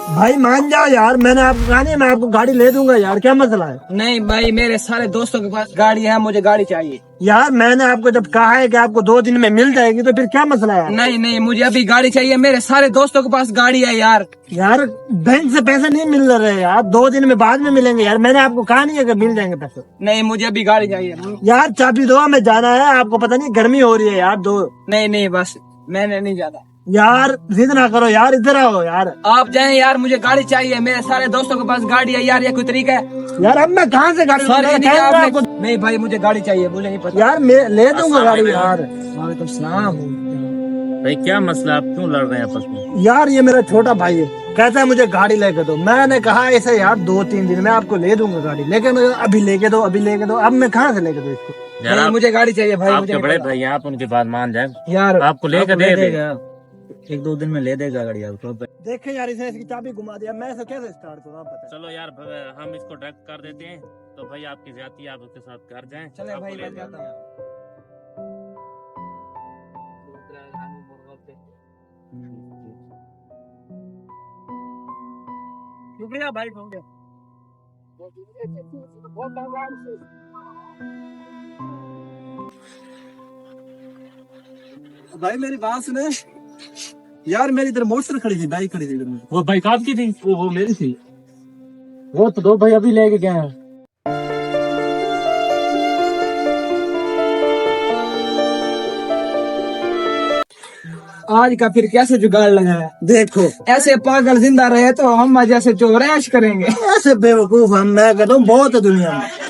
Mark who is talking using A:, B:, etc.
A: भाई मान जाओ यार, मैंने आपको कहा नहीं, मैं आपको गाड़ी ले दूंगा यार, क्या मसला है?
B: नहीं भाई, मेरे सारे दोस्तों के पास गाड़ी है, मुझे गाड़ी चाहिए।
A: यार मैंने आपको जब कहा है कि आपको 2 दिन में मिल जाएगी, तो फिर क्या मसला है?
B: नहीं नहीं, मुझे अभी गाड़ी चाहिए, मेरे सारे दोस्तों के पास गाड़ी है यार।
A: यार बैंक से पैसे नहीं मिल रहे यार, 2 दिन में बाद में मिलेंगे यार, मैंने आपको कहा नहीं है कि मिल जाएंगे पैसे।
B: नहीं, मुझे अभी गाड़ी चाहिए।
A: यार चाबी दो, हमें जाना है, आपको पता नहीं गर्मी हो रही है यार, दो।
B: नहीं नहीं, बस मैंने नहीं जाना।
A: यार जिद ना करो यार, इधर आओ यार।
B: आप जाएं यार, मुझे गाड़ी चाहिए, मेरे सारे दोस्तों के पास गाड़ी है यार, ये कोई तरीका है?
A: यार अब मैं कहाँ से गाड़ी
B: सॉरी
A: मैं
B: नहीं,
A: कहेंगे
B: आपने-
A: आपको।
B: नहीं भाई, मुझे गाड़ी चाहिए, मुझे नहीं पता।
A: यार मैं ले दूंगा गाड़ी यार।
B: वालेकुम सलाम।
C: भाई क्या मसला, आप क्यों लड़ रहे हैं आपस में?
A: यार ये मेरा छोटा भाई है, कहता है मुझे गाड़ी लेके दो। मैंने कहा ऐसे यार 2-3 दिन में आपको ले दूंगा गाड़ी, लेकिन अभी लेके दो, अभी लेके दो। अब मैं कहाँ से लेके दो इसको?
C: यार
B: नहीं, मुझे गाड़ी चाहिए भाई, मुझे
C: आपके
B: नहीं
C: बड़े
B: पता।
C: भाई हैं, आप उनकी बात मान जाए।
B: यार
C: आपको लेकर दे देगा।
B: 1-2 दिन में ले देगा गाड़ी आपको।
A: देखे यार, इसने इसकी चाबी घुमा दिया, मैं इसे कैसे स्टार्ट करूँ आप बताएं।
C: चलो यार, हम इसको डायरेक्ट कर देते हैं। तो भाई आपकी ज्यादती आप उसके साथ कर जाएं।
B: चले
C: आपको
B: भाई,
C: ले
B: मैं
C: देगा।
B: जाता हूँ।
A: शुक्रिया भाई, हो गया। भाई मेरी बात सुने यार, मेरी इधर मोटर खड़ी थी, बाइक खड़ी थी इधर में।
C: वो बाइक आपकी थी?
A: वो मेरी थी।
C: वो तो दो भाई, अभी लेके गए हैं।
B: आज का फिर कैसे जुगाड़ लगाया?
A: देखो
B: ऐसे पागल जिंदा रहे तो हम जैसे चोर ऐश करेंगे।
A: ऐसे बेवकूफ हम, मैं कहता हूँ बहुत है दुनिया में।